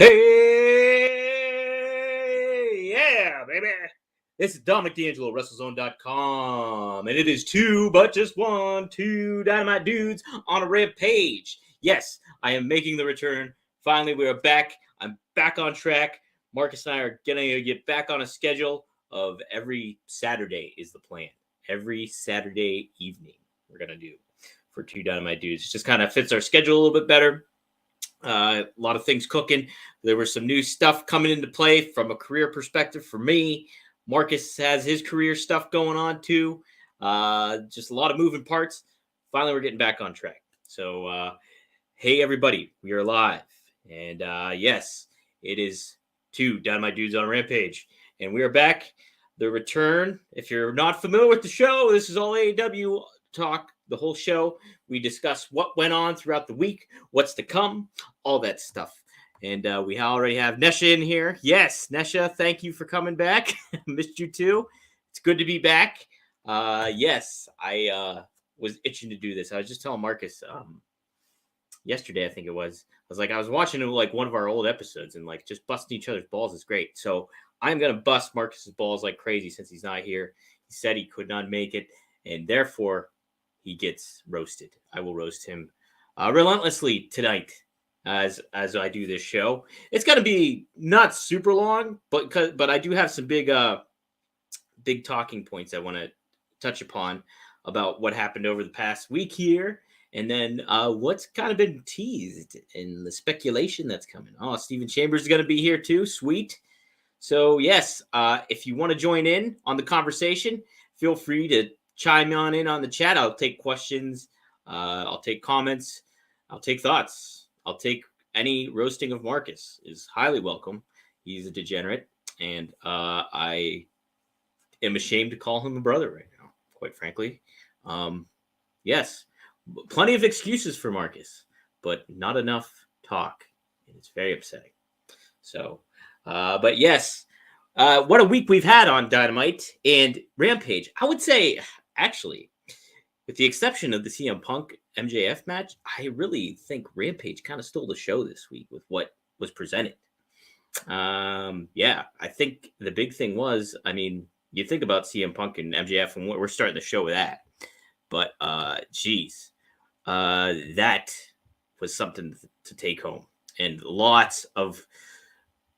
Hey, yeah, baby. This is Dominic D'Angelo, WrestleZone.com, and it is two Dynamite dudes on a Rampage. Yes, I am making the return. Finally, we are back. I'm back on track. Marcus and I are going to get back on a schedule of every Saturday is the plan. Every Saturday evening we're going to do for two Dynamite dudes. It just kind of fits our schedule a little bit better. A lot of things cooking. There was some new stuff coming into play from a career perspective for me. Marcus has his career stuff going on too. Just a lot of moving parts. Finally, we're getting back on track. So, hey, everybody, we are live. And yes, it is two Dynamite Dudes on Rampage. And we are back. The return. If you're not familiar with the show, this is all AEW talk. The whole show, we discuss what went on throughout the week, what's to come, all that stuff. And we already have Nesha in here. Yes, Nesha, thank you for coming back. Missed you too. It's good to be back. Yes, I was itching to do this. I was just telling Marcus yesterday, I think it was. I was watching like one of our old episodes and like just busting each other's balls is great. So I'm going to bust Marcus's balls like crazy since he's not here. He said he could not make it, and therefore he gets roasted. I will roast him relentlessly tonight as I do this show. It's going to be not super long, but I do have some big talking points I want to touch upon about what happened over the past week here, and then what's kind of been teased and the speculation that's coming. Oh, Stephen Chambers is going to be here too. Sweet. So yes, if you want to join in on the conversation, feel free to chime in the chat. I'll take questions. I'll take comments. I'll take thoughts. I'll take any roasting of Marcus is highly welcome. He's a degenerate, and I am ashamed to call him a brother right now, quite frankly. Yes, plenty of excuses for Marcus, but not enough talk, and it's very upsetting. So, but yes, what a week we've had on Dynamite and Rampage. I would say, actually, with the exception of the CM Punk MJF match, I really think Rampage kind of stole the show this week with what was presented. Yeah, I think the big thing was, I mean, you think about CM Punk and MJF, and we're starting the show with that. But, geez, that was something to take home. And lots of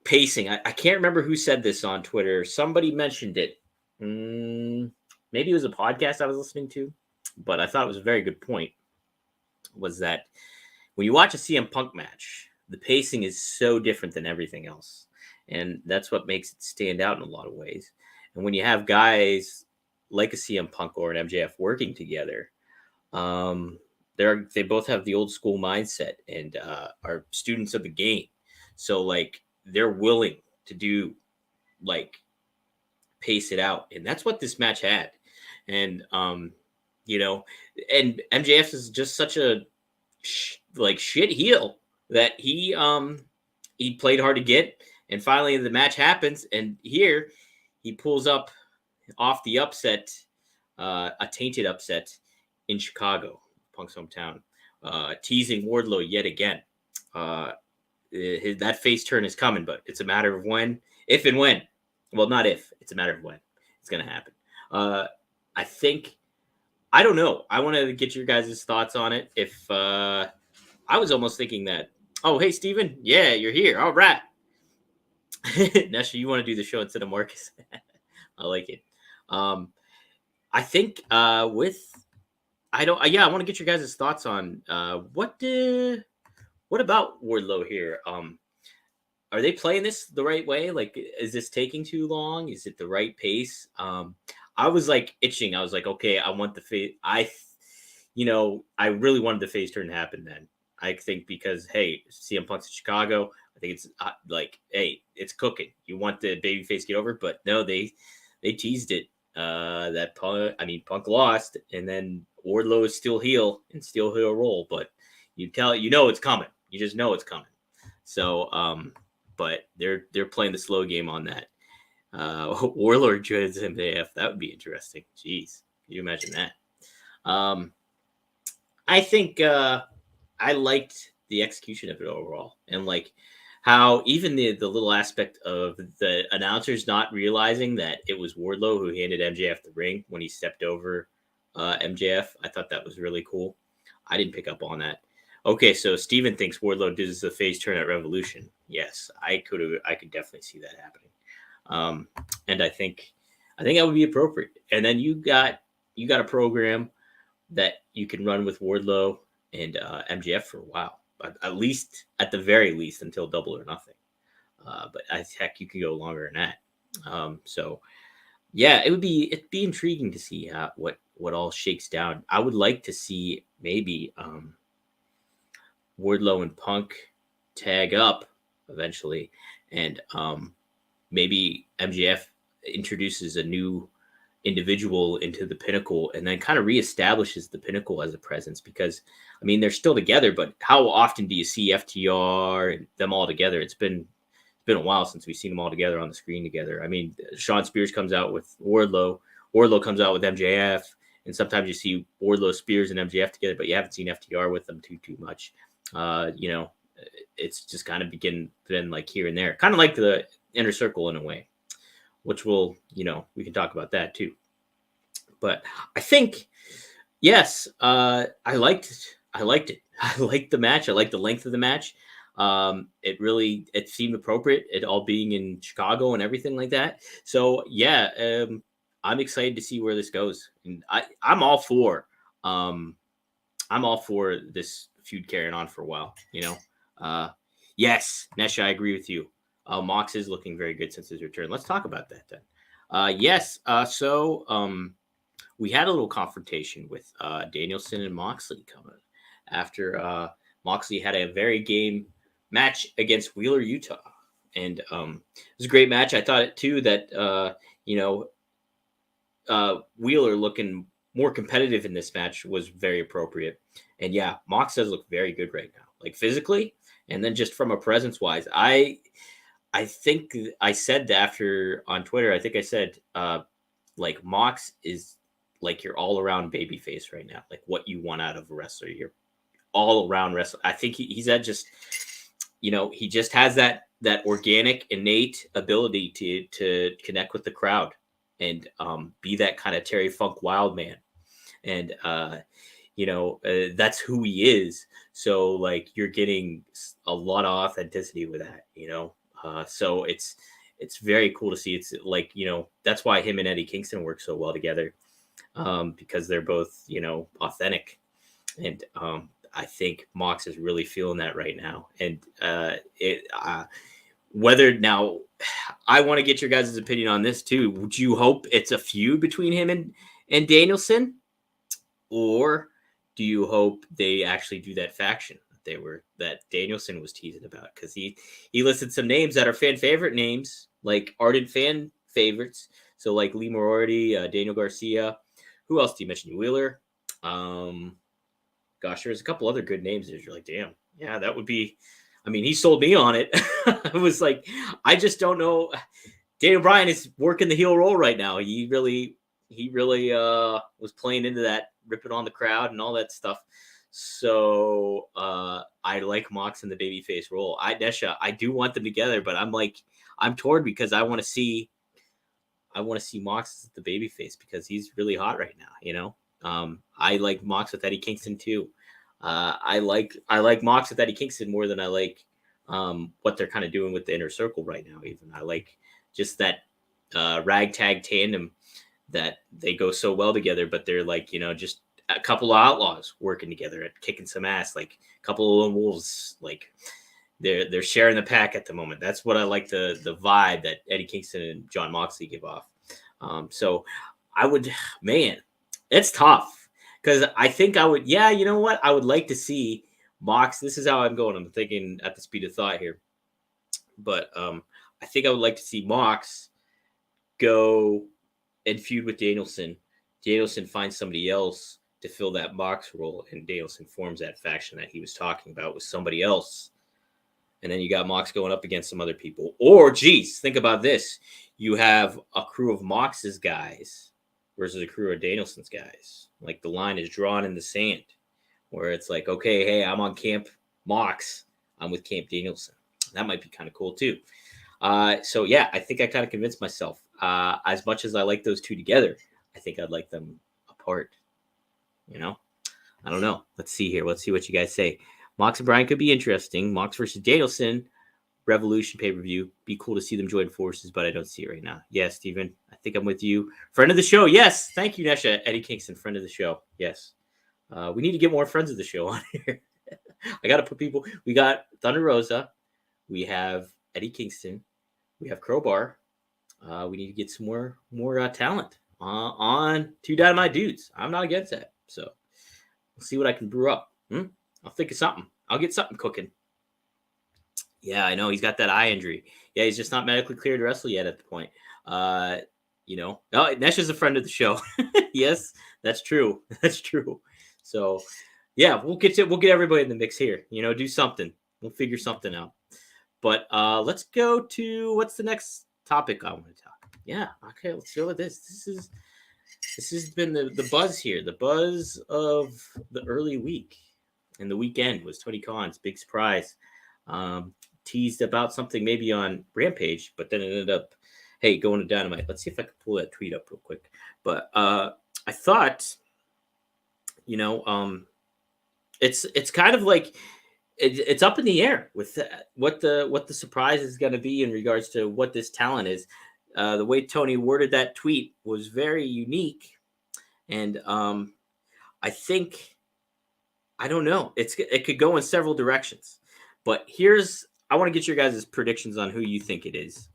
pacing. I can't remember who said this on Twitter. Somebody mentioned it. Maybe it was a podcast I was listening to, but I thought it was a very good point, was that when you watch a CM Punk match, the pacing is so different than everything else. And that's what makes it stand out in a lot of ways. And when you have guys like a CM Punk or an MJF working together, they both have the old school mindset and are students of the game. So, like, they're willing to do, like, pace it out. And that's what this match had. And, you know, and MJF is just such a shit heel that he played hard to get. And finally the match happens. And here he pulls up off the upset, a tainted upset in Chicago, Punk's hometown, teasing Wardlow yet again. That face turn is coming, but it's a matter of when, if and when. Well, not if, it's a matter of when it's going to happen. I think, I don't know. I want to get your guys' thoughts on it. If I was almost thinking that, oh, hey, Steven. Yeah, you're here. All right. Nesha, you want to do the show instead of Marcus? I like it. I think I want to get your guys' thoughts on what about Wardlow here? Are they playing this the right way? Like, is this taking too long? Is it the right pace? I was like itching. I was like, okay, I want the face. I really wanted the face turn to happen then. I think because, hey, CM Punk's in Chicago. I think it's hey, it's cooking. You want the babyface get over, but no, they teased it. Punk lost, and then Wardlow is still heel and still heel roll, but it's coming. You just know it's coming. So, but they're playing the slow game on that. Warlord joins MJF. That would be interesting. Jeez, can you imagine that? I think I liked the execution of it overall, and like how even the little aspect of the announcers not realizing that it was Wardlow who handed MJF the ring when he stepped over MJF. I thought that was really cool. I didn't pick up on that. Okay, so Steven thinks Wardlow does the face turn at Revolution. Yes, I could definitely see that happening. And I think that would be appropriate. And then you got a program that you can run with Wardlow and MJF for a while, at least at the very least until Double or Nothing. But heck, you could go longer than that. So yeah, it'd be intriguing to see what all shakes down. I would like to see maybe Wardlow and Punk tag up eventually, and maybe MJF introduces a new individual into the Pinnacle and then kind of reestablishes the Pinnacle as a presence, because I mean they're still together, but how often do you see FTR and them all together? It's been a while since we've seen them all together on the screen together. I mean, Shawn Spears comes out with Wardlow comes out with MJF, and sometimes you see Wardlow, Spears, and MJF together, but you haven't seen FTR with them too much. It's just kind of been like here and there, kind of like the Inner Circle in a way, which will, we can talk about that too. But I think, yes, I liked it. I liked the match. I liked the length of the match. It seemed appropriate, it all being in Chicago and everything like that. So yeah, I'm excited to see where this goes. And I'm all for this feud carrying on for a while, Yes, Nesha, I agree with you. Mox is looking very good since his return. Let's talk about that then. Yes. So we had a little confrontation with Danielson and Moxley coming after Moxley had a very game match against Wheeler, Utah. And it was a great match. I thought too that, Wheeler looking more competitive in this match was very appropriate. And yeah, Mox does look very good right now, like physically. And then just from a presence wise, I think I said after on Twitter, I think I said, like Mox is like your all around baby face right now. Like what you want out of a wrestler, you're all around wrestler. I think he's at just, he just has that organic, innate ability to connect with the crowd and be that kind of Terry Funk wild man. And, that's who he is. So like you're getting a lot of authenticity with that, so it's very cool to see. It's like, that's why him and Eddie Kingston work so well together, because they're both, authentic. And I think Mox is really feeling that right now. And whether now, I want to get your guys' opinion on this too. Would you hope it's a feud between him and Danielson? Or do you hope they actually do that faction that Danielson was teasing about? Because he listed some names that are fan favorite names, like ardent fan favorites. So like Lee Moriarty, Daniel Garcia. Who else do you mention? Wheeler. Gosh, there's a couple other good names there. You're like, damn, yeah, that would be. I mean, he sold me on it. I was like, I just don't know. Daniel Bryan is working the heel role right now. He really was playing into that, ripping on the crowd and all that stuff. So I like Mox in the babyface role. Nesha, I do want them together, but I'm torn because I want to see Mox as the babyface because he's really hot right now. I like Mox with Eddie Kingston too. I like Mox with Eddie Kingston more than I like what they're kind of doing with the Inner Circle right now. Even I like just that ragtag tandem that they go so well together, but they're like, just a couple of outlaws working together at kicking some ass, like a couple of lone wolves, like they're sharing the pack at the moment. That's what I like, the vibe that Eddie Kingston and John Moxley give off. So I would, man, it's tough because I think I would, yeah, you know what? I would like to see Mox. This is how I'm going. I'm thinking at the speed of thought here, but I think I would like to see Mox go and feud with Danielson. Danielson finds somebody else to fill that Mox role, and Danielson forms that faction that he was talking about with somebody else. And then you got Mox going up against some other people. Or, geez, think about this. You have a crew of Mox's guys versus a crew of Danielson's guys. Like the line is drawn in the sand where it's like, okay, hey, I'm on Camp Mox. I'm with Camp Danielson. That might be kind of cool too. So yeah, I think I kind of convinced myself. As much as I like those two together, I think I'd like them apart. You know, I don't know. Let's see here. Let's see what you guys say. Mox and Bryan could be interesting. Mox versus Danielson, Revolution pay-per-view. Be cool to see them join forces, but I don't see it right now. Yeah, Steven, I think I'm with you. Friend of the show. Yes. Thank you, Nesha. Eddie Kingston, friend of the show. Yes. We need to get more friends of the show on here. I got to put people. We got Thunder Rosa. We have Eddie Kingston. We have Crowbar. We need to get some more talent on Two Dynamite Dudes. I'm not against that. So we'll see what I can brew up. I'll think of something. I'll get something cooking. Yeah, I know he's got that eye injury. Yeah, he's just not medically cleared to wrestle yet at the point. Nesh is a friend of the show. Yes, that's true. That's true. So, yeah, we'll get everybody in the mix here. Do something. We'll figure something out. But let's go to what's the next topic I want to talk. Yeah, okay, let's go with this. This has been the buzz here. The buzz of the early week and the weekend was Tony Khan's big surprise. Teased about something maybe on Rampage, but then it ended up, hey, going to Dynamite. Let's see if I can pull that tweet up real quick. But I thought, it's kind of like it's up in the air with what the surprise is going to be in regards to what this talent is. The way Tony worded that tweet was very unique, and I think, I don't know, it could go in several directions. But I want to get your guys' predictions on who you think it is.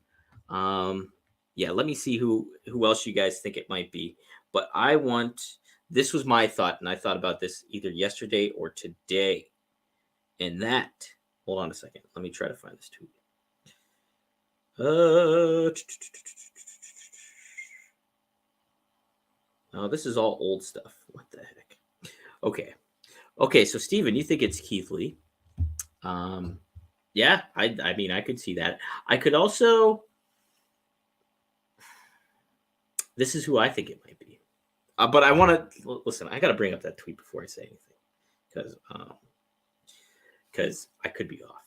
Yeah, let me see who else you guys think it might be. But this was my thought, and I thought about this either yesterday or today. And that, hold on a second. Let me try to find this tweet. Oh, this is all old stuff. What the heck? Okay. So Steven, you think it's Keith Lee? Yeah, I mean, I could see that. I could also. This is who I think it might be. But I want to listen. I got to bring up that tweet before I say anything, because I could be off.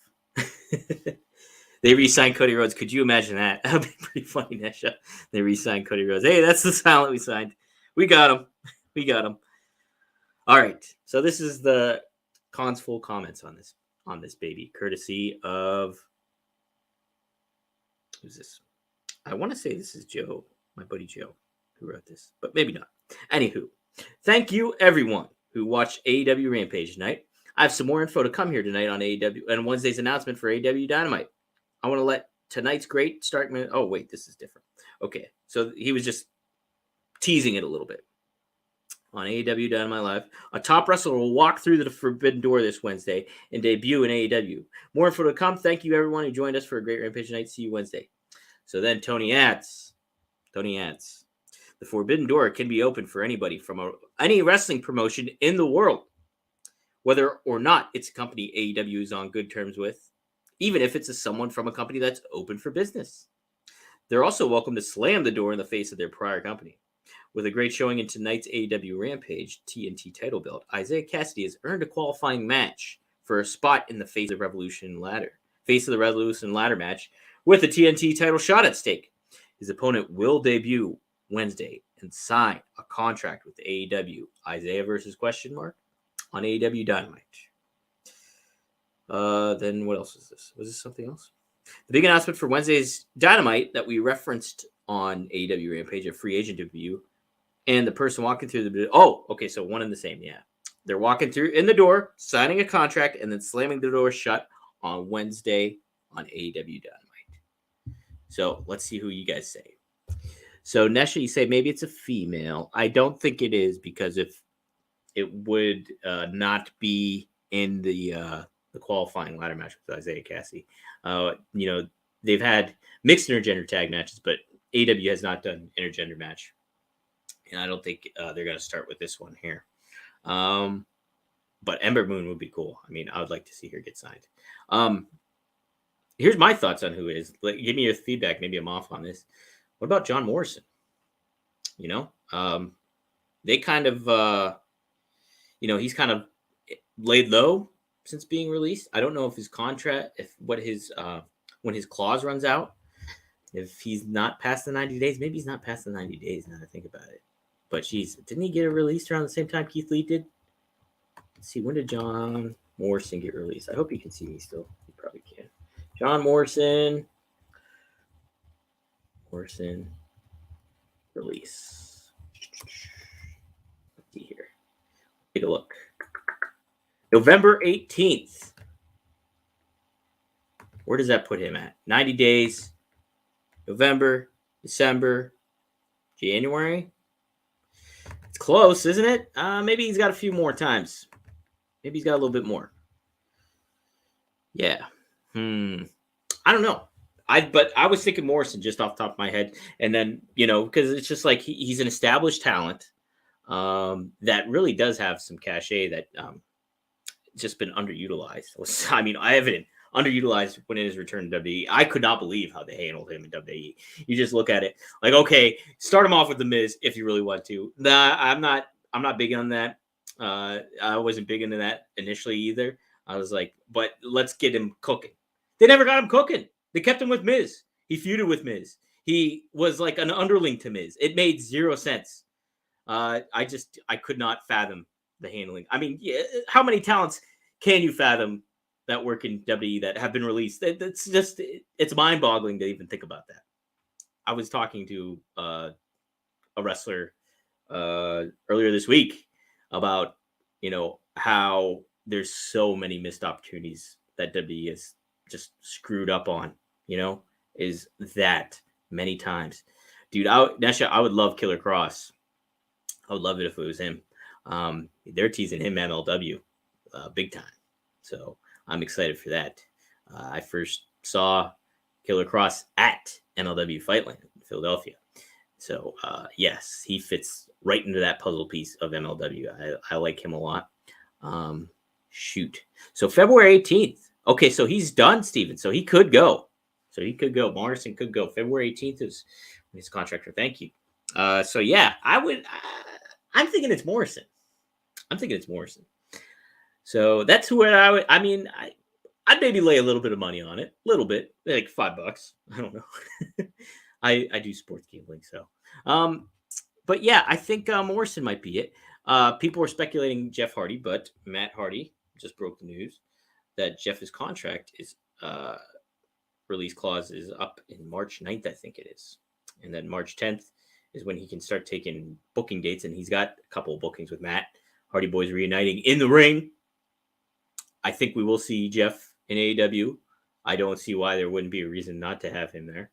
They re-signed Cody Rhodes. Could you imagine that? That'd be pretty funny, Nesha. They re-signed Cody Rhodes. Hey, that's the talent we signed. We got him. All right. So this is the Khan's full comments on this baby, courtesy of, who's this? I want to say this is Joe, my buddy Joe, who wrote this, but maybe not. Anywho, thank you everyone who watched AEW Rampage tonight. I have some more info to come here tonight on AEW and Wednesday's announcement for AEW Dynamite. I want to let tonight's great start. Oh, wait, this is different. Okay, so he was just teasing it a little bit. On AEW Dynamite Live, a top wrestler will walk through the forbidden door this Wednesday and debut in AEW. More info to come. Thank you, everyone who joined us for a great Rampage night. See you Wednesday. So then Tony adds, the forbidden door can be open for anybody from any wrestling promotion in the world, whether or not it's a company AEW is on good terms with, even if it's someone from a company that's open for business. They're also welcome to slam the door in the face of their prior company. With a great showing in tonight's AEW Rampage TNT title belt, Isaiah Cassidy has earned a qualifying match for a spot in the Face of the Revolution ladder match with a TNT title shot at stake. His opponent will debut Wednesday and sign a contract with AEW. Isaiah versus ? On AEW Dynamite. Then what else is this? Was this something else? The big announcement for Wednesday's Dynamite that we referenced on AEW Rampage, a free agent debut. And the person walking through so one and the same, yeah. They're walking through in the door, signing a contract, and then slamming the door shut on Wednesday on AEW Dynamite. So let's see who you guys say. So Nesha, you say maybe it's a female. I don't think it is, because if it would not be in the qualifying ladder match with Isaiah Cassidy. They've had mixed intergender tag matches, but AEW has not done intergender match. And I don't think they're going to start with this one here. But Ember Moon would be cool. I mean, I would like to see her get signed. Here's my thoughts on who it is. Give me your feedback. Maybe I'm off on this. What about John Morrison? They kind of, he's kind of laid low since being released. I don't know if his contract, when his clause runs out, if he's not past the 90 days, maybe he's not past the 90 days now that I think about it. But geez, didn't he get released around the same time Keith Lee did? Let's see, when did John Morrison get released? I hope you can see me still. You probably can. John Morrison release. Let's see here. Take a look. November 18th. Where does that put him at? 90 days. November, December, January. It's close, isn't it? Maybe he's got a few more times. Maybe he's got a little bit more. Yeah. I don't know. But I was thinking Morrison just off the top of my head. And then, because it's just like he's an established talent that really does have some cachet that just been underutilized. I mean, evident underutilized when it is returned to WWE. I could not believe how they handled him in WWE. You just look at it like, okay, start him off with The Miz if you really want to. Nah, I'm not big on that. I wasn't big into that initially either. I was like, but let's get him cooking. They never got him cooking. They kept him with Miz. He feuded with Miz. He was like an underling to Miz. It made zero sense. I could not fathom the handling. I mean, how many talents can you fathom that work in WWE that have been released? It's mind-boggling to even think about that. I was talking to a wrestler earlier this week about, how there's so many missed opportunities that WWE has just screwed up on, is that many times. Dude, Nesha, I would love Killer Cross. I would love it if it was him. They're teasing him MLW big time. So I'm excited for that. I first saw Killer Cross at MLW Fightland in Philadelphia. So, yes, he fits right into that puzzle piece of MLW. I like him a lot. Shoot. So February 18th. Okay, so he's done, Steven. So he could go. Morrison could go. February 18th is when his contractor. Thank you. So, yeah, I'm thinking it's Morrison. So that's who I'd maybe lay a little bit of money on it. A little bit, like $5. I don't know. I do sports gambling, so. But yeah, I think Morrison might be it. People were speculating Jeff Hardy, but Matt Hardy just broke the news that Jeff's contract is release clause is up in March 9th, I think it is. And then March 10th is when he can start taking booking dates, and he's got a couple of bookings with Matt. Hardy Boys reuniting in the ring. I think we will see Jeff in AEW. I don't see why there wouldn't be a reason not to have him there.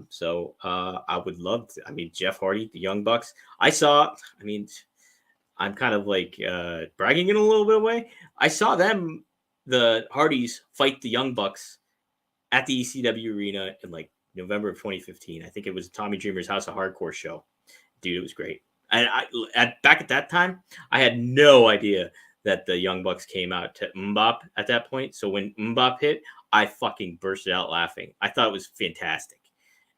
So I would love to. I mean, Jeff Hardy, the Young Bucks. I'm kind of like bragging in a little bit of way. I saw them, the Hardys, fight the Young Bucks at the ECW arena in like November of 2015. I think it was Tommy Dreamer's House of Hardcore show. Dude, it was great. And back at that time, I had no idea that the Young Bucks came out to Mbop at that point. So when Mbop hit, I fucking bursted out laughing. I thought it was fantastic.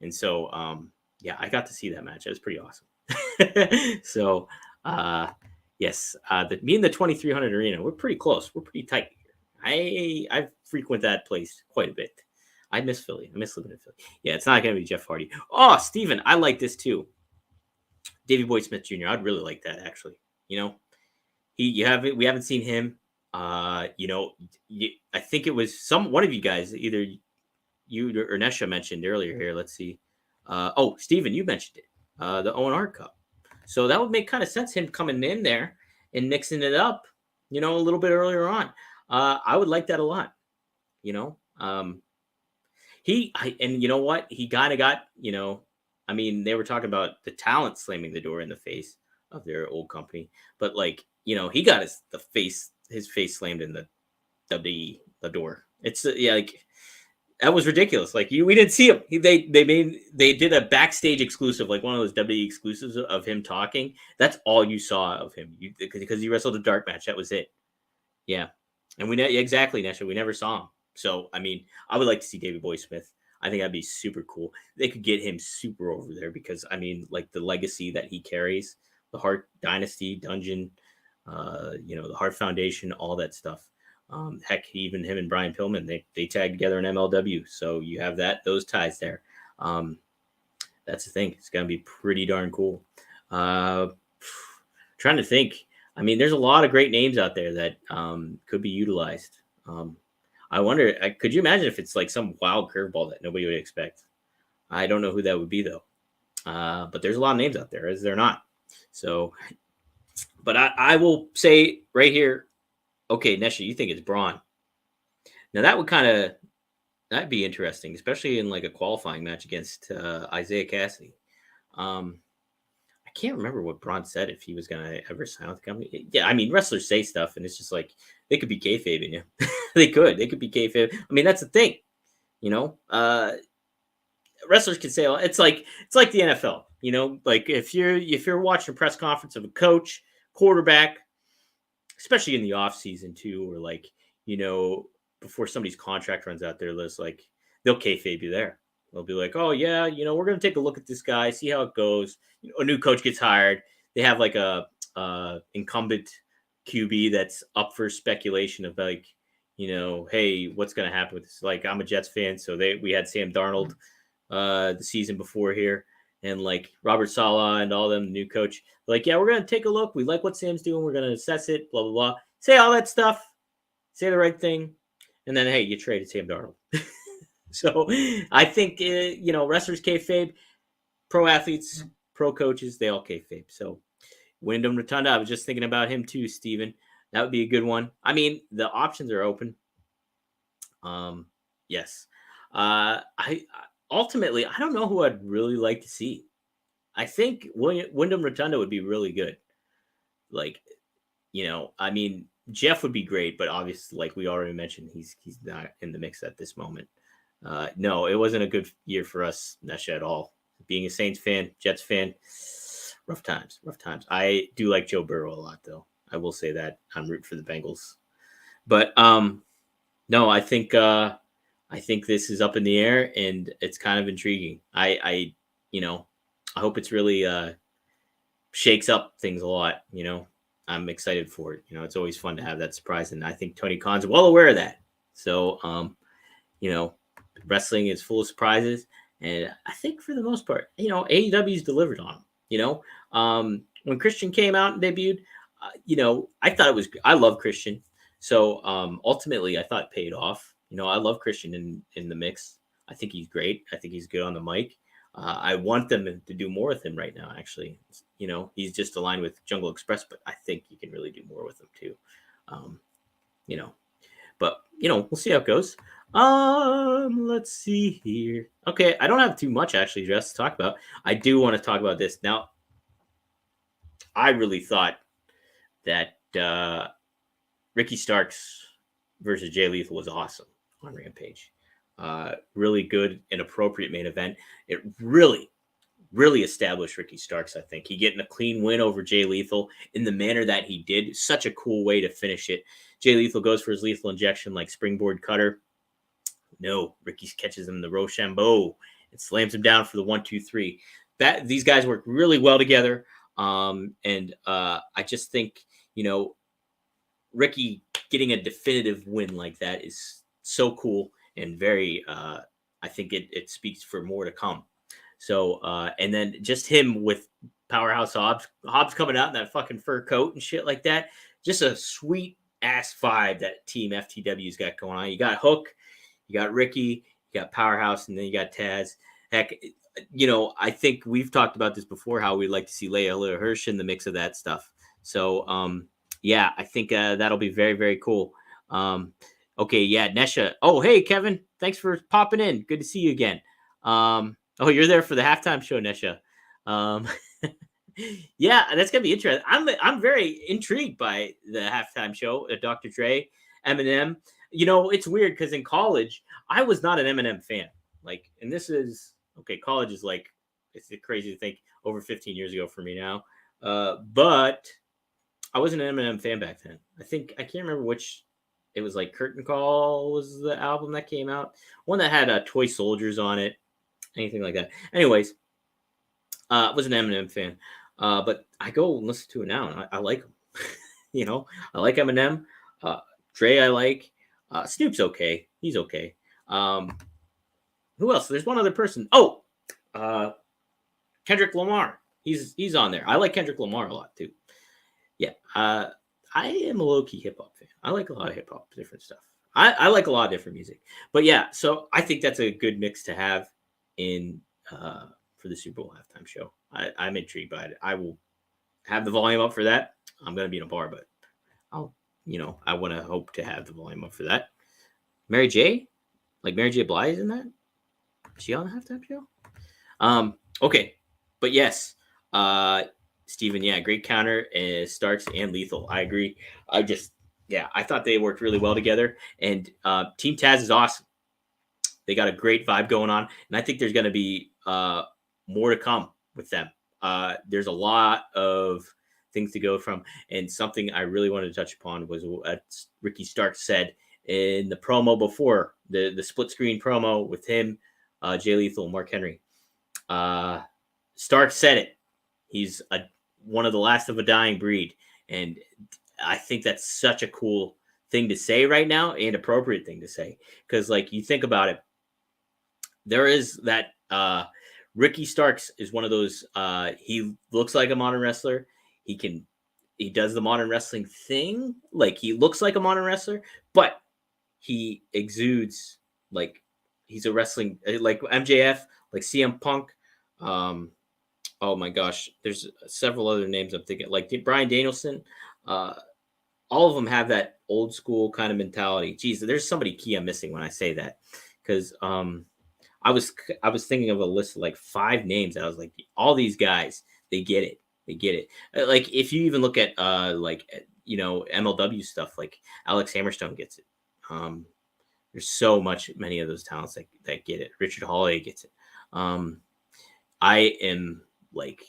And so, I got to see that match. It was pretty awesome. So, yes, me and the 2300 Arena, we're pretty close. We're pretty tight here. I frequent that place quite a bit. I miss Philly. I miss living in Philly. Yeah, it's not going to be Jeff Hardy. Oh, Steven, I like this too. Davey Boy Smith Jr. I'd really like that, actually. We haven't seen him. I think it was one of you guys, either you or Nesha mentioned earlier here. Let's see. Steven, you mentioned it. The O&R Cup. So that would make kind of sense, him coming in there and mixing it up, a little bit earlier on. I would like that a lot. And you know what? He kind of got, they were talking about the talent slamming the door in the face of their old company, but he got his face slammed in the door. It's that was ridiculous. We didn't see him. They did a backstage exclusive, like one of those WWE exclusives of him talking. That's all you saw of him, because he wrestled a dark match. That was it. Yeah, and exactly, Nesha. We never saw him. So I would like to see David Boy Smith. I think that'd be super cool. They could get him super over there because the legacy that he carries, the Hart Dynasty, Dungeon, the Hart Foundation, all that stuff. Heck, even him and Brian Pillman, they tagged together in MLW. So you have those ties there. That's the thing. It's going to be pretty darn cool. Trying to think. I mean, there's a lot of great names out there that could be utilized. I wonder, could you imagine if it's like some wild curveball that nobody would expect? I don't know who that would be, though. But there's a lot of names out there, is there not? So, but I will say right here, okay, Nesha, you think it's Braun. Now, that'd be interesting, especially in like a qualifying match against Isaiah Cassidy. I can't remember what Braun said if he was going to ever sign with the company. Yeah, I mean, wrestlers say stuff, and it's just like, they could be kayfabing you. They could be kayfabe. I mean, that's the thing, wrestlers can say, it's like the NFL, like if you're watching a press conference of a coach, quarterback, especially in the off season too, or like, before somebody's contract runs out there, like they'll kayfabe you there. They'll be like, oh yeah, we're going to take a look at this guy, see how it goes. A new coach gets hired. They have like a incumbent QB that's up for speculation of like, hey, what's going to happen with this? Like, I'm a Jets fan, so we had Sam Darnold the season before here, and like Robert Saleh and all them, the new coach, like, yeah, we're going to take a look. We like what Sam's doing. We're going to assess it, blah, blah, blah. Say all that stuff. Say the right thing. And then, hey, you traded Sam Darnold. So I think, wrestlers kayfabe, pro athletes, pro coaches, they all kayfabe. So Windham Rotunda, I was just thinking about him too, Steven. That would be a good one. I mean, the options are open. Yes. Ultimately, I don't know who I'd really like to see. I think Windham Rotunda would be really good. Like, I mean, Jeff would be great, but obviously, like we already mentioned, he's not in the mix at this moment. No, it wasn't a good year for us, Nesha, at all. Being a Saints fan, Jets fan, rough times. I do like Joe Burrow a lot, though. I will say that. I'm rooting for the Bengals. But no, I think this is up in the air, and it's kind of intriguing. I hope it's really shakes up things a lot. I'm excited for it. It's always fun to have that surprise, and I think Tony Khan's well aware of that. So, wrestling is full of surprises, and I think for the most part, AEW's delivered on them. When Christian came out and debuted, I thought I love Christian. So ultimately, I thought it paid off. I love Christian in the mix. I think he's great. I think he's good on the mic. I want them to do more with him right now, actually. He's just aligned with Jungle Express, but I think you can really do more with him too. But we'll see how it goes. Let's see here. Okay, I don't have too much actually just to talk about. I do want to talk about this. Now, I really thought that Ricky Starks versus Jay Lethal was awesome on Rampage. Really good and appropriate main event. It really established Ricky Starks, I think. He getting a clean win over Jay Lethal in the manner that he did. Such a cool way to finish it. Jay Lethal goes for his lethal injection like springboard cutter. No, Ricky catches him in the Rochambeau and slams him down for the 1-2-3. These guys work really well together. And I just think, Ricky getting a definitive win like that is so cool and very, I think it speaks for more to come. So, and then just him with Powerhouse Hobbs coming out in that fucking fur coat and shit like that. Just a sweet ass vibe that Team FTW's got going on. You got Hook, you got Ricky, you got Powerhouse, and then you got Taz. Heck, I think we've talked about this before, how we'd like to see Leia Hirsch in the mix of that stuff. So, yeah, I think that'll be very, very cool. Okay, yeah, Nesha. Oh, hey, Kevin. Thanks for popping in. Good to see you again. Oh, you're there for the halftime show, Nesha. Yeah, that's gonna be interesting. I'm very intrigued by the halftime show. Dr. Dre, Eminem. It's weird because in college I was not an Eminem fan. Like, and this is okay. College is like, it's crazy to think over 15 years ago for me now. But I wasn't an Eminem fan back then. I can't remember which. It was like Curtain Call was the album that came out. One that had Toy Soldiers on it. Anything like that. Anyways, I was an Eminem fan. But I go and listen to it now, and I like him. I like Eminem. Dre, I like. Snoop's okay. He's okay. Who else? There's one other person. Oh, Kendrick Lamar. He's on there. I like Kendrick Lamar a lot too. Yeah. I am a low-key hip-hop fan. I like a lot of hip-hop, different stuff. I like a lot of different music. But yeah, so I think that's a good mix to have in for the Super Bowl halftime show. I'm intrigued by it. I will have the volume up for that. I'm going to be in a bar, but I want to hope to have the volume up for that. Mary J? Like Mary J. Blige in that? Is she on the halftime show? Okay. But yes, Steven, yeah, great counter, Starks and Lethal. I agree. I thought they worked really well together. And Team Taz is awesome. They got a great vibe going on. And I think there's going to be more to come with them. There's a lot of things to go from. And something I really wanted to touch upon was what Ricky Starks said in the promo before, the split screen promo with him, Jay Lethal, Mark Henry. Starks said it. He's one of the last of a dying breed. And I think that's such a cool thing to say right now and appropriate thing to say. Because, like, you think about it, there is that Ricky Starks is one of those, he looks like a modern wrestler. He does the modern wrestling thing. Like, he looks like a modern wrestler, but he exudes like he's a wrestling, like MJF, like CM Punk. Oh my gosh, there's several other names I'm thinking, like Bryan Danielson. All of them have that old school kind of mentality. Geez, there's somebody key I'm missing when I say that, because I was thinking of a list of like 5 names. And I was like, all these guys, they get it. They get it. Like if you even look at MLW stuff, like Alex Hammerstone gets it. There's so many of those talents that get it. Richard Holloway gets it. I am like,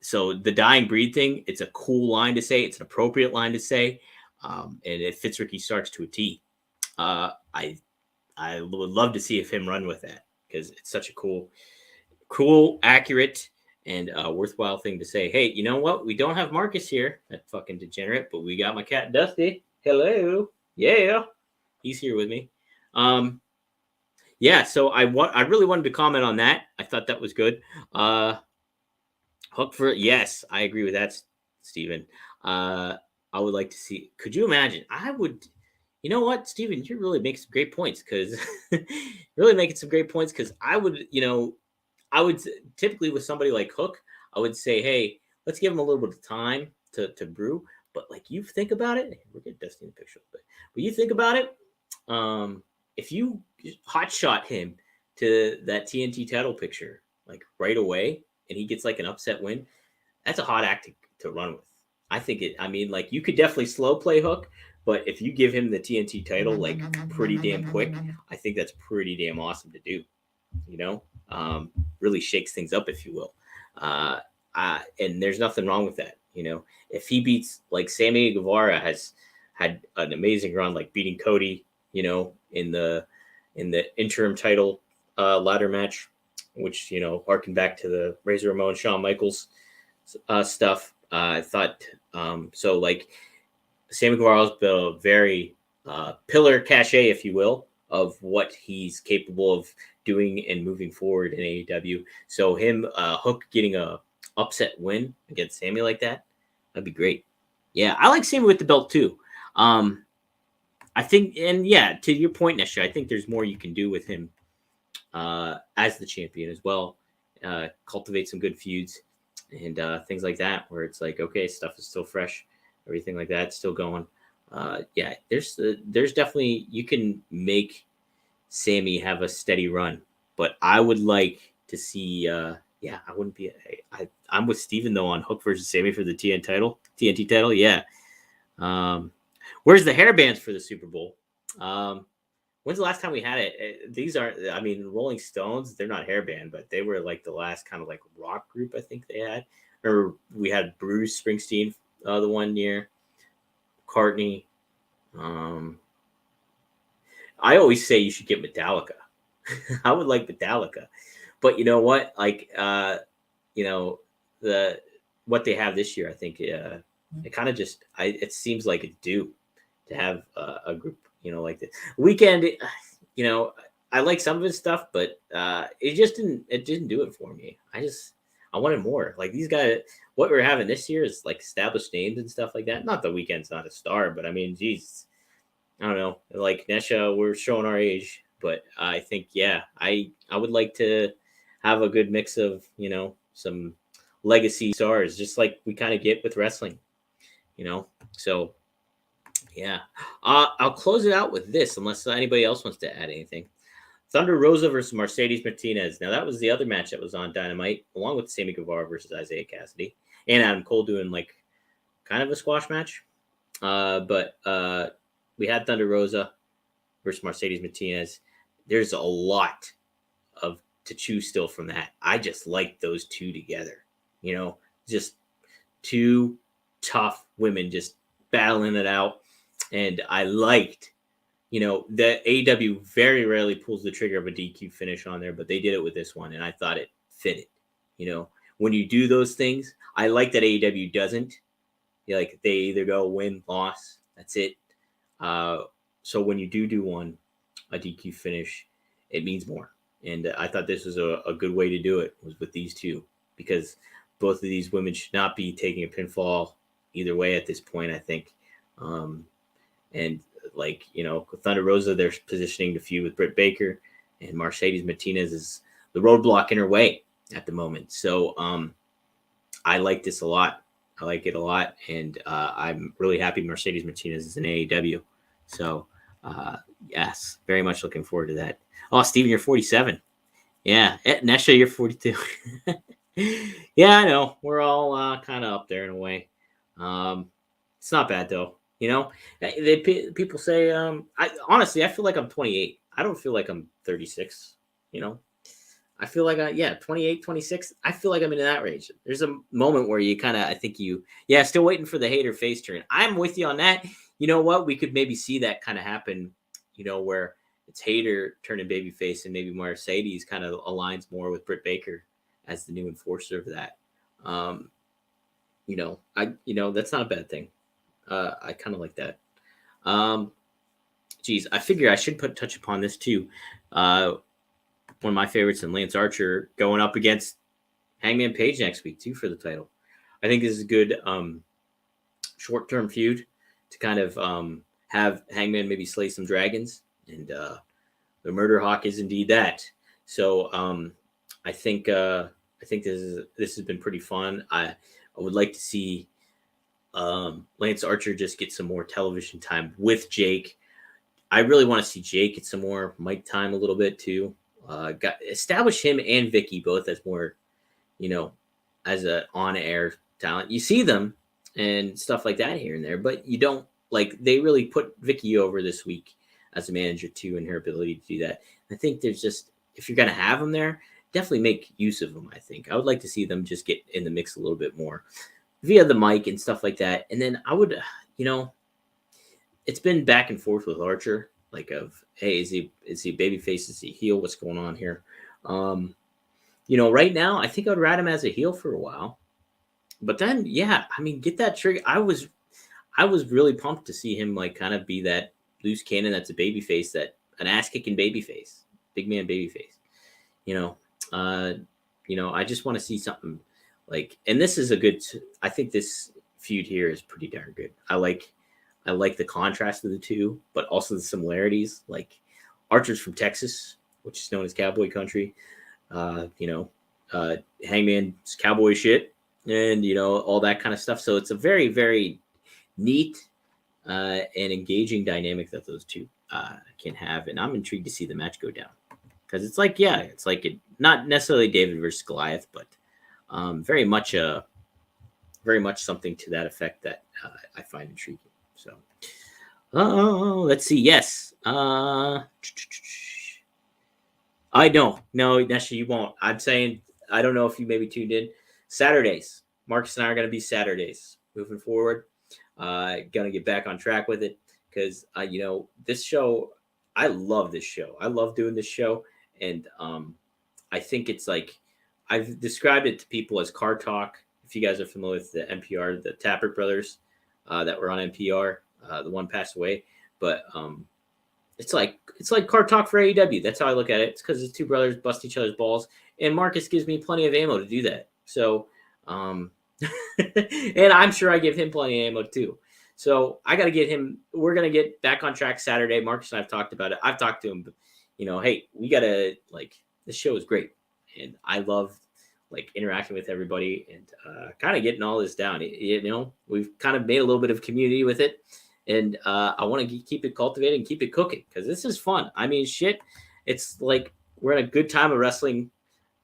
so the dying breed thing, it's a cool line to say. It's an appropriate line to say. And it fits Ricky Starks to a T. I would love to see him run with that, because it's such a cool, accurate, and worthwhile thing to say. Hey, you know what? We don't have Marcus here, that fucking degenerate, but we got my cat Dusty. Hello. Yeah. He's here with me. Yeah, so I really wanted to comment on that. I thought that was good. Hook for, yes, I agree with that, Steven. I would like to see, could you imagine? You know what, Steven, you're really making some great points, because I would typically with somebody like Hook, I would say, hey, let's give him a little bit of time to brew. But like, you think about it, we're getting Dusty in the picture, but you think about it, if you hotshot him to that TNT title picture like right away, and he gets like an upset win, that's a hot act to run with. I think like, you could definitely slow play Hook, but if you give him the TNT title like pretty damn quick, I think that's pretty damn awesome to do. Really shakes things up, if you will. And there's nothing wrong with that. If he beats, like, Sammy Guevara has had an amazing run, like beating Cody, in the interim title ladder match, which, harken back to the Razor Ramon, Shawn Michaels stuff. I thought, so like, Sammy Guevara's the very pillar cachet, if you will, of what he's capable of doing and moving forward in AEW. So him, Hook getting a upset win against Sammy like that, that'd be great. Yeah, I like Sammy with the belt too. I think, and yeah, to your point, Nesha, I think there's more you can do with him as the champion as well. Cultivate some good feuds and things like that, where it's like, okay, stuff is still fresh, everything like that, still going. Yeah, there's definitely, you can make Sammy have a steady run, but I would like to see. Yeah, I wouldn't be. I'm with Steven though on Hook versus Sammy for the TNT title. Yeah. Where's the hairbands for the Super Bowl? When's the last time we had it? These aren't, Rolling Stones, they're not hairband, but they were like the last kind of like rock group I think they had. Or we had Bruce Springsteen the one year, McCartney. I always say you should get Metallica. I would like Metallica. But you know what? Like, what they have this year, I think it kind of just, it seems like it's due to have a group, like the Weekend. I like some of his stuff, but it didn't do it for me. I wanted more. Like these guys, what we're having this year is like established names and stuff like that. Not the Weekend's not a star, but I mean, geez, I don't know. Like Nesha, we're showing our age, but I think I would like to have a good mix of some legacy stars, just like we kind of get with wrestling, So yeah, I'll close it out with this, unless anybody else wants to add anything. Thunder Rosa versus Mercedes Martinez. Now that was the other match that was on Dynamite, along with Sammy Guevara versus Isaiah Cassidy and Adam Cole doing like kind of a squash match. But we had Thunder Rosa versus Mercedes Martinez. There's a lot to choose still from that. I just like those two together. Just two tough women just battling it out, and I liked. The AEW very rarely pulls the trigger of a DQ finish on there, but they did it with this one, and I thought it fitted. When you do those things, I like that AEW doesn't. Like they either go win, loss, that's it. So when you do one, a DQ finish, it means more. And I thought this was a good way to do it, was with these two, because both of these women should not be taking a pinfall either way at this point, I think. And like, with Thunder Rosa, they're positioning the feud with Britt Baker, and Mercedes Martinez is the roadblock in her way at the moment. So I like this a lot. I like it a lot. And I'm really happy Mercedes Martinez is in AEW. So yes, very much looking forward to that. Oh, Steven, you're 47. Yeah. Nesha, you're 42. Yeah, I know. We're all kind of up there in a way. It's not bad though. People say, honestly, I feel like I'm 28. I don't feel like I'm 36. I feel like 28, 26. I feel like I'm in that range. There's a moment where you kind of, still waiting for the hater face turn. I'm with you on that. You know what? We could maybe see that kind of happen, where it's hater turning babyface, and maybe Mercedes kind of aligns more with Britt Baker as the new enforcer of that. That's not a bad thing. I kind of like that. I figure I should touch upon this too. One of my favorites, and Lance Archer going up against Hangman Page next week too for the title. I think this is a good short-term feud to kind of have Hangman maybe slay some dragons, and the Murder Hawk is indeed that. So I think this has been pretty fun. I would like to see Lance Archer just get some more television time with Jake. I really want to see Jake get some more mic time a little bit too. Establish him and Vicky both as more, as a on-air talent. You see them and stuff like that here and there, but you don't they really put Vicky over this week as a manager too, and her ability to do that. I think there's just, if you're going to have them there, definitely make use of them. I think I would like to see them just get in the mix a little bit more via the mic and stuff like that. And then I would, it's been back and forth with Archer, hey, is he babyface? Is he heel? What's going on here? Right now, I think I'd ride him as a heel for a while. But then, get that trigger. I was really pumped to see him kind of be that loose cannon that's a babyface, that an ass kicking babyface, big man babyface. I just want to see something and this is I think this feud here is pretty darn good. I like the contrast of the two, but also the similarities. Archer's from Texas, which is known as cowboy country. Hangman's cowboy shit, and all that kind of stuff. So it's a very, very neat and engaging dynamic that those two can have, and I'm intrigued to see the match go down, because it's not necessarily David versus Goliath, but very much something to that effect that I find intriguing. So, let's see. Yes. I know. No, Nesha, you won't. I'm saying, I don't know if you maybe tuned in. Saturdays. Marcus and I are going to be Saturdays moving forward. Going to get back on track with it, because, this show, I love this show. I love doing this show. And I think it's I've described it to people as car talk. If you guys are familiar with the NPR, the Tappert brothers that were on NPR, The one passed away, but it's like card talk for AEW. That's how I look at it. It's because the two brothers bust each other's balls, and Marcus gives me plenty of ammo to do that. So, and I'm sure I give him plenty of ammo too. So I got to get him. We're gonna get back on track Saturday. Marcus and I've talked about it. I've talked to him. But, hey, we gotta this show is great, and I love interacting with everybody and kind of getting all this down. We've kind of made a little bit of community with it. And I want to keep it cultivated and keep it cooking because this is fun. I mean, shit, it's like we're in a good time of wrestling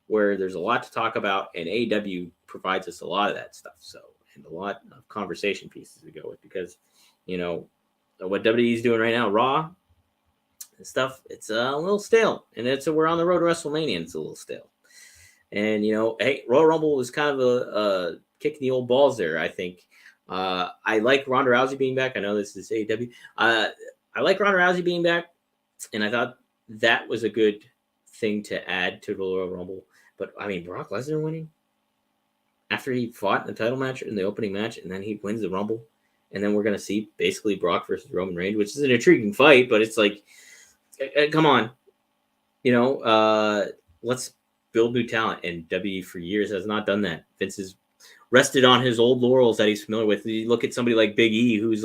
where there's a lot to talk about, and AEW provides us a lot of that stuff. So, and a lot of conversation pieces to go with because, what WWE is doing right now, Raw and stuff, it's a little stale. And we're on the road to WrestleMania, and it's a little stale. And, hey, Royal Rumble was kind of a kick in the old balls there, I think. I like Ronda Rousey being back. I know this is AEW. I like Ronda Rousey being back, and I thought that was a good thing to add to the Royal Rumble. But, I mean, Brock Lesnar winning after he fought in the title match in the opening match, and then he wins the Rumble, and then we're going to see basically Brock versus Roman Reigns, which is an intriguing fight, but it's like, come on. Let's build new talent, and WWE for years has not done that. Vince has rested on his old laurels that he's familiar with. You look at somebody like Big E, who's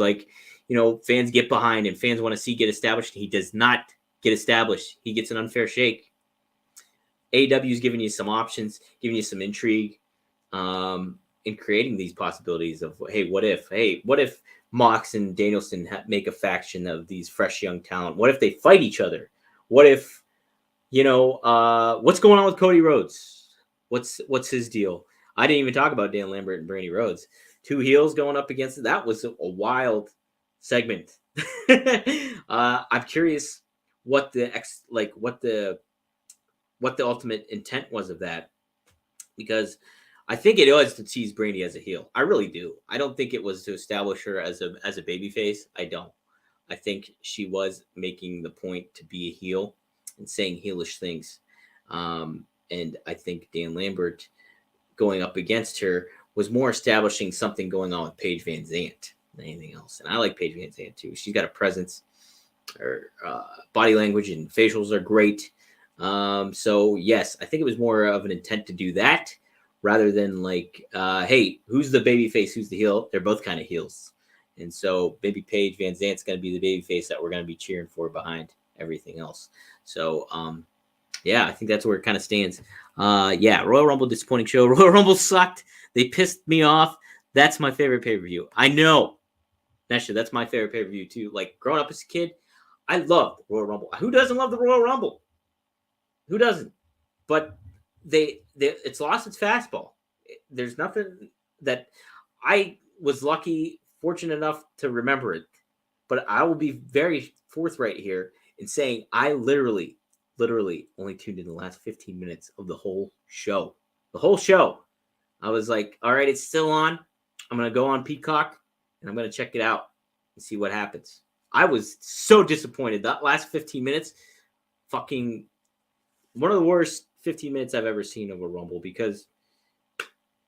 fans get behind and fans want to see get established. He does not get established. He gets an unfair shake. AEW is giving you some options, giving you some intrigue, in creating these possibilities of, hey, what if Mox and Danielson make a faction of these fresh young talent? What if they fight each other? What if, what's going on with Cody Rhodes? What's his deal? I didn't even talk about Dan Lambert and Brandi Rhodes. Two heels going up against it. That was a wild segment. I'm curious what the ultimate intent was of that, because I think it was to tease Brandi as a heel. I really do. I don't think it was to establish her as a babyface. I don't. I think she was making the point to be a heel and saying heelish things. And I think Dan Lambert going up against her was more establishing something going on with Paige Van Zandt than anything else. And I like Paige Van Zandt too. She's got a presence. Her body language and facials are great. So yes, I think it was more of an intent to do that rather than hey, who's the baby face? Who's the heel? They're both kind of heels. And so maybe Paige Van Zandt's going to be the baby face that we're going to be cheering for behind everything else. So, yeah, I think that's where it kind of stands. Royal Rumble, disappointing show. Royal Rumble sucked. They pissed me off. That's my favorite pay-per-view. I know. That's my favorite pay-per-view too. Like growing up as a kid, I loved the Royal Rumble. Who doesn't love the Royal Rumble? Who doesn't? But it's lost its fastball. There's nothing that I was fortunate enough to remember it. But I will be very forthright here in saying I literally only tuned in the last 15 minutes of the whole show. The whole show. I was like, all right, it's still on. I'm going to go on Peacock and I'm going to check it out and see what happens. I was so disappointed. That last 15 minutes, fucking one of the worst 15 minutes I've ever seen of a Rumble, because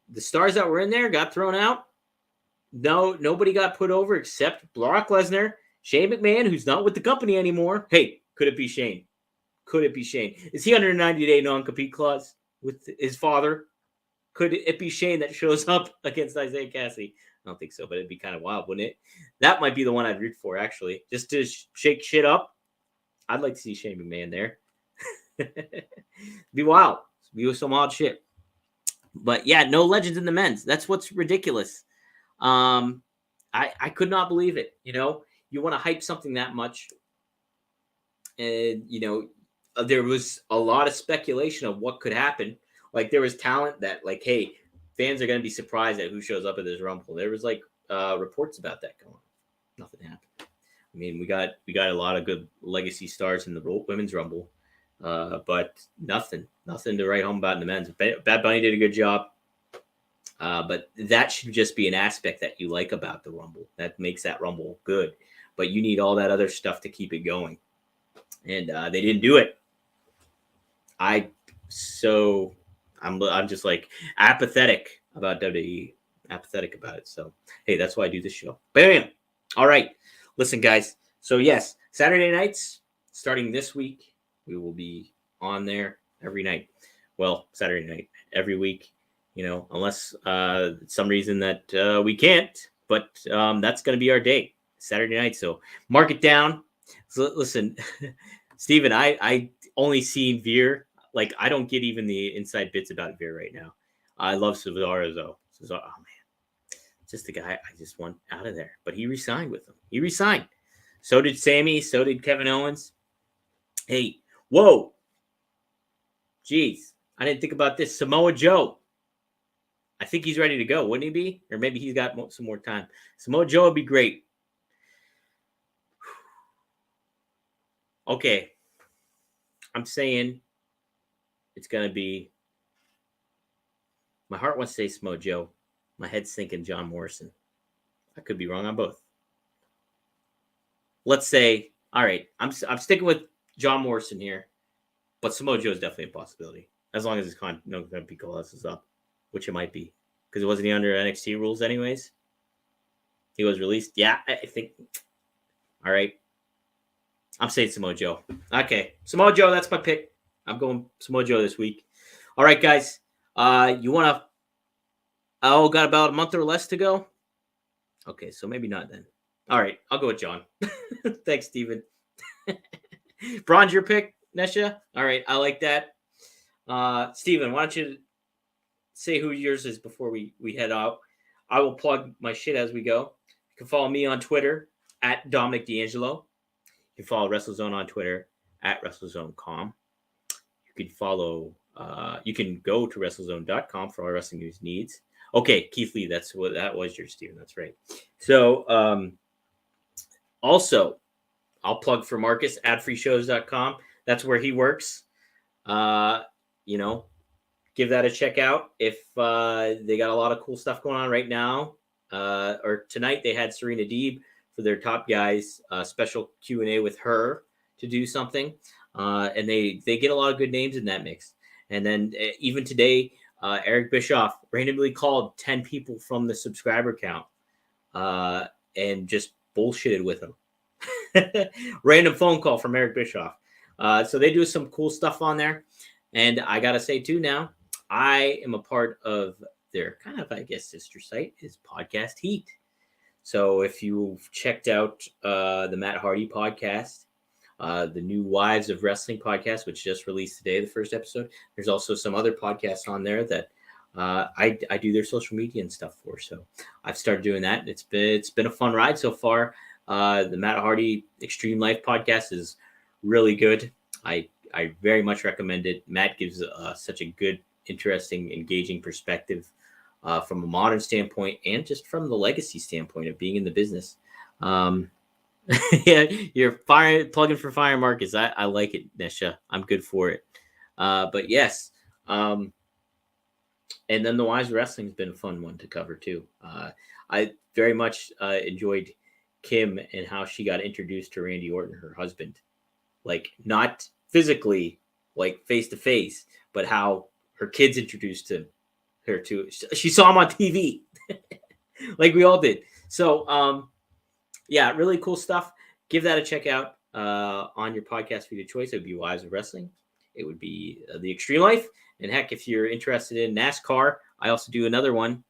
the stars that were in there got thrown out. No, nobody got put over except Brock Lesnar, Shane McMahon, who's not with the company anymore. Hey, could it be Shane? Could it be Shane? Is he under a 90-day non-compete clause with his father? Could it be Shane that shows up against Isaiah Cassidy? I don't think so, but it'd be kind of wild, wouldn't it? That might be the one I'd root for, actually. Just to shake shit up. I'd like to see Shane McMahon there. Be wild. Be some odd shit. But yeah, no legends in the men's. That's what's ridiculous. I could not believe it. You want to hype something that much. And, there was a lot of speculation of what could happen. Like, there was talent that, hey, fans are going to be surprised at who shows up at this Rumble. There was, reports about that going on. Nothing happened. I mean, we got a lot of good legacy stars in the women's Rumble, but nothing to write home about in the men's. Bad Bunny did a good job, but that should just be an aspect that you like about the Rumble. That makes that Rumble good. But you need all that other stuff to keep it going. And they didn't do it. I'm just apathetic about WWE, apathetic about it. So, hey, that's why I do this show. Bam! All right. Listen, guys. So, yes, Saturday nights, starting this week, we will be on there every night. Well, Saturday night, every week, unless some reason that we can't. But that's going to be our day, Saturday night. So, mark it down. So, listen, Steven, I only seen Veer. Like, I don't get even the inside bits about Veer right now. I love Cesaro, though. Oh, man. Just the guy I just want out of there. But he resigned with them. He resigned. So did Sammy. So did Kevin Owens. Hey, whoa. Jeez. I didn't think about this. Samoa Joe. I think he's ready to go. Wouldn't he be? Or maybe he's got some more time. Samoa Joe would be great. Okay. I'm saying it's going to be. My heart wants to say Samoa Joe. My head's thinking John Morrison. I could be wrong on both. Let's say, all right, I'm sticking with John Morrison here, but Samoa Joe is definitely a possibility as long as his contract is up, which it might be because it wasn't under NXT rules anyways. He was released. Yeah, I think. All right, I'm saying Samoa Joe. Okay, Samoa Joe, that's my pick. I'm going Samoa Joe this week. All right, guys, you want to? Oh, got about a month or less to go. Okay, so maybe not then. All right, I'll go with John. Thanks, Steven. Braun's your pick, Nesha? All right, I like that. Steven, why don't you say who yours is before we head out? I will plug my shit as we go. You can follow me on Twitter at Dominic D'Angelo. You can follow WrestleZone on Twitter at WrestleZone.com. You can go to WrestleZone.com for all wrestling news needs. Okay, Keith Lee, that was your Steven. That's right. So, also, I'll plug for Marcus, adfreeshows.com. That's where he works. Give that a check out. If they got a lot of cool stuff going on right now, or tonight they had Serena Deeb for their top guys, special Q&A with her to do something. And they get a lot of good names in that mix. And then even today, Eric Bischoff randomly called 10 people from the subscriber count and just bullshitted with them. Random phone call from Eric Bischoff. So they do some cool stuff on there. And I got to say, too, now, I am a part of their kind of, I guess, sister site is Podcast Heat. So if you've checked out the Matt Hardy podcast, the new Wives of Wrestling podcast, which just released today, the first episode, there's also some other podcasts on there that I do their social media and stuff for. So I've started doing that. It's been a fun ride so far. The Matt Hardy Extreme Life podcast is really good. I very much recommend it. Matt gives such a good, interesting, engaging perspective from a modern standpoint and just from the legacy standpoint of being in the business. Yeah, you're plugging for Fire Marcus. I like it, Nesha. I'm good for it. But yes. And then the Wives Wrestling has been a fun one to cover too. I very much enjoyed Kim and how she got introduced to Randy Orton, her husband. Like, not physically, like face to face, but how her kids introduced her to. She saw him on TV, like we all did. So, yeah, really cool stuff. Give that a check out on your podcast feed of choice. It would be Wives of Wrestling. It would be The Extreme Life. And heck, if you're interested in NASCAR, I also do another one.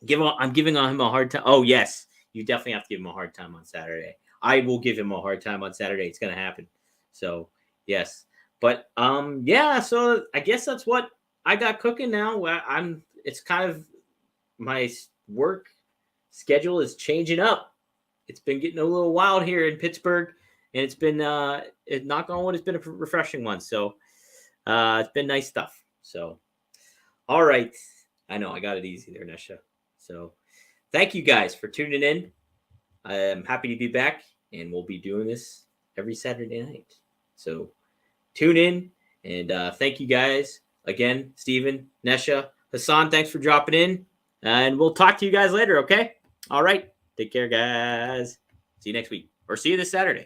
I'm giving him a hard time. Oh, yes. You definitely have to give him a hard time on Saturday. I will give him a hard time on Saturday. It's going to happen. So, yes. But, yeah, so I guess that's what I got cooking now. It's kind of my work schedule is changing up. It's been getting a little wild here in Pittsburgh, and it's been, knock on wood, it's been a refreshing one. So, it's been nice stuff. So, all right. I know I got it easy there, Nesha. So, thank you guys for tuning in. I'm happy to be back, and we'll be doing this every Saturday night. So, tune in, and thank you guys again, Steven, Nesha, Hassan. Thanks for dropping in, and we'll talk to you guys later. Okay. All right. Take care, guys. See you next week, or see you this Saturday.